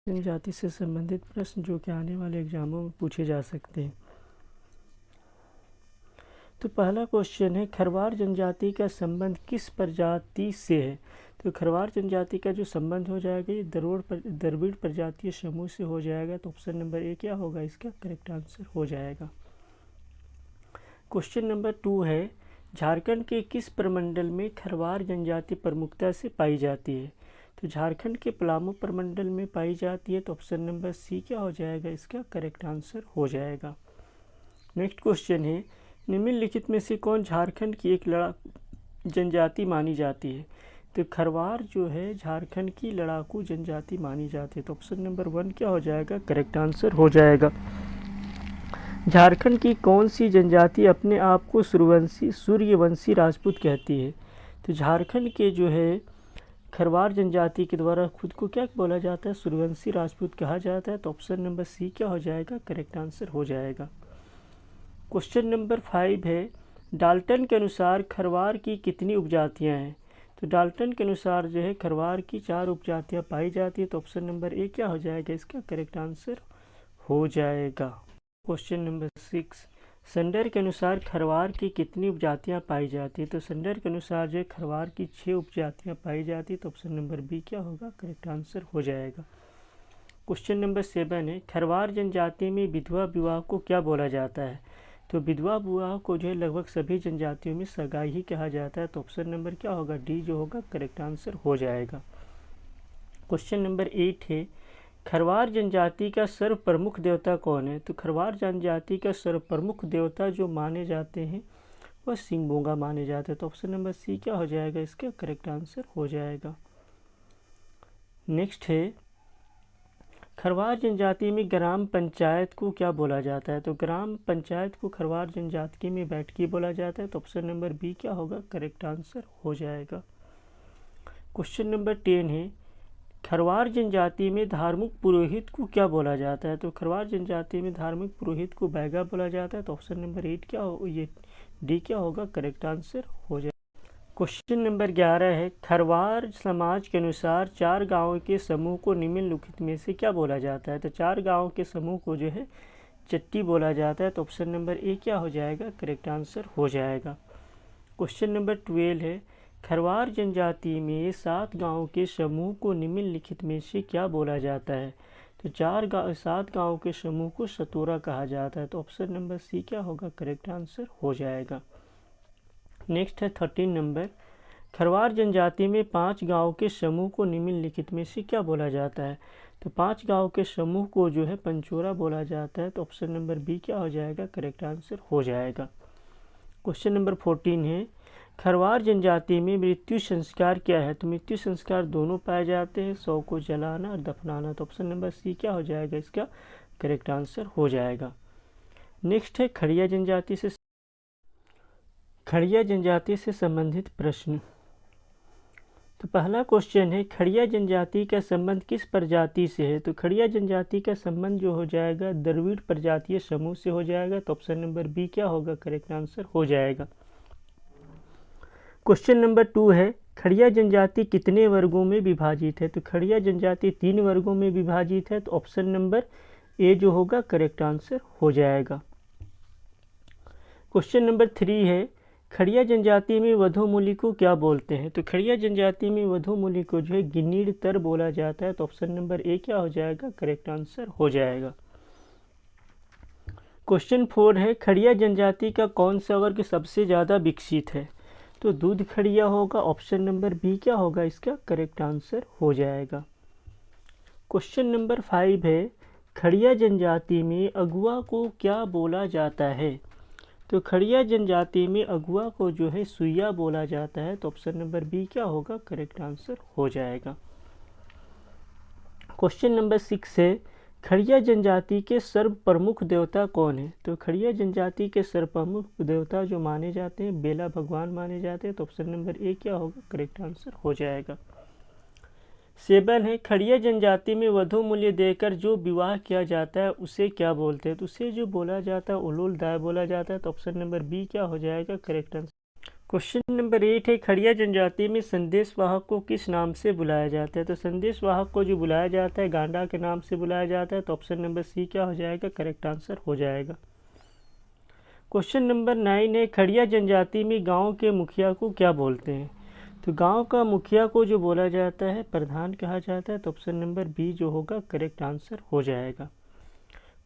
जनजाति से संबंधित प्रश्न जो कि आने वाले एग्जामों में पूछे जा सकते हैं। तो पहला क्वेश्चन है, खरवार जनजाति का संबंध किस प्रजाति से है? तो खरवार जनजाति का जो संबंध हो जाएगा ये द्रविड़ प्रजातीय समूह से हो जाएगा। तो ऑप्शन नंबर ए क्या होगा, इसका करेक्ट आंसर हो जाएगा। क्वेश्चन नंबर 2 है, झारखंड के किस प्रमंडल में खरवार जनजाति प्रमुखता से पाई जाती है? तो झारखंड के पलामू प्रमंडल में पाई जाती है। तो ऑप्शन नंबर सी क्या हो जाएगा, इसका करेक्ट आंसर हो जाएगा। नेक्स्ट क्वेश्चन है, निम्नलिखित में से कौन झारखंड की एक लड़ाकू जनजाति मानी जाती है? तो खरवार जो है झारखंड की लड़ाकू जनजाति मानी जाती है। तो ऑप्शन नंबर 1 क्या हो जाएगा, करेक्ट आंसर हो जाएगा। झारखंड की कौन सी जनजाति अपने आप को सूर्यवंशी राजपूत कहती है? तो झारखंड के जो है खरवार जनजाति के द्वारा खुद को क्या बोला जाता है, सूर्यवंशी राजपूत कहा जाता है। तो ऑप्शन नंबर सी क्या हो जाएगा, करेक्ट आंसर हो जाएगा। क्वेश्चन नंबर 5 है, डाल्टन के अनुसार खरवार की कितनी उपजातियां हैं? तो डाल्टन के अनुसार जो है खरवार की 4 उपजातियां पाई जाती है। तो ऑप्शन नंबर ए क्या हो जाएगा, इसका करेक्ट आंसर हो जाएगा। क्वेश्चन नंबर 6, संडर के अनुसार खरवार की कितनी उपजातियां पाई जाती है? तो संडर के अनुसार जो है खरवार की 6 उपजातियां पाई जाती है। तो ऑप्शन नंबर बी क्या होगा, करेक्ट आंसर हो जाएगा। क्वेश्चन नंबर 7 है, खरवार जनजाति में विधवा विवाह को क्या बोला जाता है? तो विधवा विवाह को जो है लगभग सभी जनजातियों में सगाई ही कहा जाता है। तो ऑप्शन नंबर क्या होगा, डी जो होगा करेक्ट आंसर हो जाएगा। क्वेश्चन नंबर 8 है, खरवार जनजाति का सर्व प्रमुख देवता कौन है? तो खरवार जनजाति का सर्व प्रमुख देवता जो माने जाते हैं वह सिंगबोंगा माने जाते हैं। तो ऑप्शन नंबर सी क्या हो जाएगा, इसका करेक्ट आंसर हो जाएगा। नेक्स्ट है, खरवार जनजाति में ग्राम पंचायत को क्या बोला जाता है? तो ग्राम पंचायत को खरवार जनजाति में बैठकी बोला जाता है। तो ऑप्शन नंबर बी क्या होगा, करेक्ट आंसर हो जाएगा। क्वेश्चन नंबर 10 है, खरवार जनजाति में धार्मिक पुरोहित को क्या बोला जाता है? तो खरवार जनजाति में धार्मिक पुरोहित को बैगा बोला जाता है। तो ऑप्शन नंबर 8 क्या हो, ये डी क्या होगा, करेक्ट आंसर हो जाएगा। क्वेश्चन नंबर 11 है, खरवार समाज के अनुसार 4 गांवों के समूह को निम्नलिखित में से क्या बोला जाता है? तो 4 गांवों के समूह को जो है चट्टी बोला जाता है। तो ऑप्शन नंबर ए क्या हो जाएगा, करेक्ट आंसर हो जाएगा। क्वेश्चन नंबर 12 है, खरवार जनजाति में 7 गांवों के समूह को निम्नलिखित में से क्या बोला जाता है? तो 7 गांवों के समूह को सतोरा कहा जाता है। तो ऑप्शन नंबर सी क्या होगा, करेक्ट आंसर हो जाएगा। नेक्स्ट है 13 नंबर, खरवार जनजाति में 5 गांव के समूह को निम्नलिखित में से क्या बोला जाता है? तो 5 गांव के समूह को जो है पंचोरा बोला जाता है। तो ऑप्शन नंबर बी क्या हो जाएगा, करेक्ट आंसर हो जाएगा। क्वेश्चन नंबर 14 है, खरवार जनजाति में मृत्यु संस्कार क्या है? तो मृत्यु संस्कार दोनों पाए जाते हैं, शव को जलाना और दफनाना। तो ऑप्शन नंबर सी क्या हो जाएगा, इसका करेक्ट आंसर हो जाएगा। नेक्स्ट है खड़िया जनजाति से संबंधित प्रश्न। तो पहला क्वेश्चन है, खड़िया जनजाति का संबंध किस प्रजाति से है? तो खड़िया जनजाति का संबंध जो हो जाएगा द्रविड़ प्रजातीय समूह से हो जाएगा। तो ऑप्शन नंबर बी क्या होगा, करेक्ट आंसर हो जाएगा। क्वेश्चन नंबर 2 है, खड़िया जनजाति कितने वर्गों में विभाजित है? तो खड़िया जनजाति 3 वर्गों में विभाजित है। तो ऑप्शन नंबर ए जो होगा करेक्ट आंसर हो जाएगा। क्वेश्चन नंबर 3 है, खड़िया जनजाति में वधोमूली को क्या बोलते हैं? तो खड़िया जनजाति में वधोमूली को जो है गिन्नीर तर बोला जाता है। तो ऑप्शन नंबर ए क्या हो जाएगा, करेक्ट आंसर हो जाएगा। क्वेश्चन 4 है, खड़िया जनजाति का कौन सा वर्ग सबसे ज़्यादा विकसित है? तो दूध खड़िया होगा। ऑप्शन नंबर बी क्या होगा, इसका करेक्ट आंसर हो जाएगा। क्वेश्चन नंबर 5 है, खड़िया जनजाति में अगुआ को क्या बोला जाता है? तो खड़िया जनजाति में अगुआ को जो है सुइया बोला जाता है। तो ऑप्शन नंबर बी क्या होगा, करेक्ट आंसर हो जाएगा। क्वेश्चन नंबर 6 है, खड़िया जनजाति के सर्व प्रमुख देवता कौन है? तो खड़िया जनजाति के सर्व प्रमुख देवता जो माने जाते हैं बेला भगवान माने जाते हैं। तो ऑप्शन नंबर ए क्या होगा, करेक्ट आंसर हो जाएगा। 7 है, खड़िया जनजाति में वधु मूल्य देकर जो विवाह किया जाता है उसे क्या बोलते हैं? तो उसे जो बोला जाता है उलूल दाय बोला जाता है। तो ऑप्शन नंबर बी क्या हो जाएगा, करेक्ट आंसर। क्वेश्चन नंबर 8 है, खड़िया जनजाति में संदेश वाहक को किस नाम से बुलाया जाता है? तो संदेश वाहक को जो बुलाया जाता है गांडा के नाम से बुलाया जाता है। तो ऑप्शन नंबर सी क्या हो जाएगा? करेक्ट आंसर हो जाएगा। क्वेश्चन नंबर 9 है, खड़िया जनजाति में गांव के मुखिया को क्या बोलते हैं? तो गांव का मुखिया को जो बोला जाता है प्रधान कहा जाता है। तो ऑप्शन नंबर बी जो होगा करेक्ट आंसर हो जाएगा।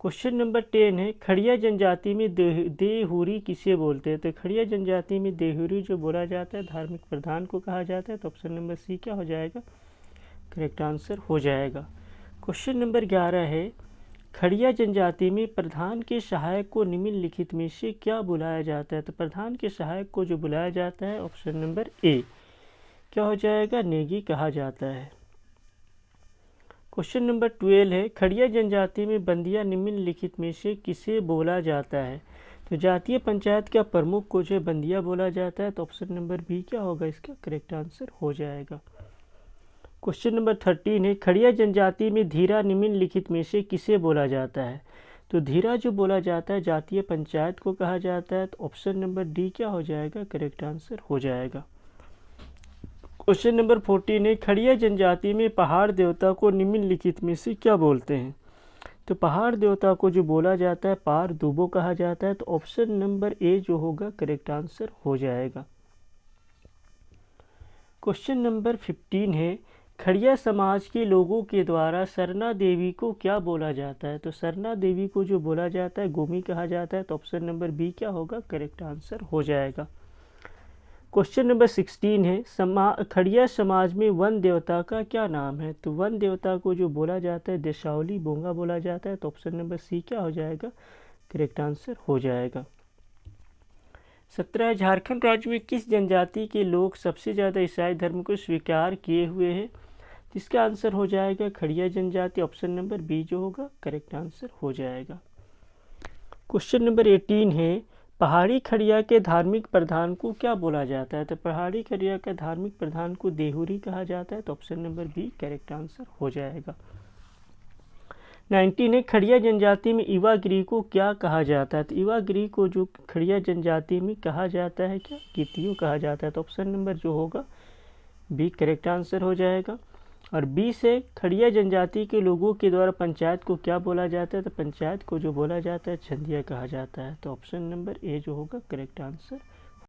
क्वेश्चन नंबर 10 है, खड़िया जनजाति में देहुरी किसे बोलते हैं? तो खड़िया जनजाति में देहुरी जो बोला जाता है धार्मिक प्रधान को कहा जाता है। तो ऑप्शन नंबर सी क्या हो जाएगा? करेक्ट आंसर हो जाएगा। क्वेश्चन नंबर 11 है, खड़िया जनजाति में प्रधान के सहायक को निम्नलिखित में से क्या बुलाया जाता है? तो प्रधान के सहायक को जो बुलाया जाता है ऑप्शन नंबर ए क्या हो जाएगा? नेगी कहा जाता है। क्वेश्चन नंबर 12 है, खड़िया जनजाति में बंदिया निम्नलिखित में से किसे बोला जाता है? तो जातीय पंचायत का प्रमुख को जो बंदिया बोला जाता है। तो ऑप्शन नंबर बी क्या होगा? इसका करेक्ट आंसर हो जाएगा। क्वेश्चन नंबर 13 है, खड़िया जनजाति में धीरा निम्नलिखित में से किसे बोला जाता है? तो धीरा जो बोला जाता है जातीय पंचायत को कहा जाता है। तो ऑप्शन नंबर डी क्या हो जाएगा? करेक्ट आंसर हो जाएगा। क्वेश्चन नंबर 14 है, खड़िया जनजाति में पहाड़ देवता को निम्नलिखित में से क्या बोलते हैं? तो पहाड़ देवता को जो बोला जाता है पार दुबो कहा जाता है। तो ऑप्शन नंबर ए जो होगा करेक्ट आंसर हो जाएगा। क्वेश्चन नंबर 15 है, खड़िया समाज के लोगों के द्वारा सरना देवी को क्या बोला जाता है? तो सरना देवी को जो बोला जाता है गोमी कहा जाता है। तो ऑप्शन नंबर बी क्या होगा? करेक्ट आंसर हो जाएगा। क्वेश्चन नंबर 16 है, खड़िया समाज में वन देवता का क्या नाम है? तो वन देवता को जो बोला जाता है देशावली बोंगा बोला जाता है। तो ऑप्शन नंबर सी क्या हो जाएगा? करेक्ट आंसर हो जाएगा। 17 झारखंड राज्य में किस जनजाति के लोग सबसे ज़्यादा ईसाई धर्म को स्वीकार किए हुए हैं? जिसका आंसर हो जाएगा खड़िया जनजाति। ऑप्शन नंबर बी जो होगा करेक्ट आंसर हो जाएगा। क्वेश्चन नंबर 18 है, पहाड़ी खड़िया के धार्मिक प्रधान को क्या बोला जाता है? तो पहाड़ी खड़िया के धार्मिक प्रधान को देहुरी कहा जाता है। तो option number B correct answer हो जाएगा। 19 है, खड़िया जनजाति में इवागिरी को क्या कहा जाता है? तो इवागिरी को जो खड़िया जनजाति में कहा जाता है क्या? कीतियो कहा जाता है। तो ऑप्शन नंबर जो होगा बी करेक्ट आंसर हो जाएगा। और 20 है, खड़िया जनजाति के लोगों के द्वारा पंचायत को क्या बोला जाता है? तो पंचायत को जो बोला जाता है छंदिया कहा जाता है। तो ऑप्शन नंबर ए जो होगा करेक्ट आंसर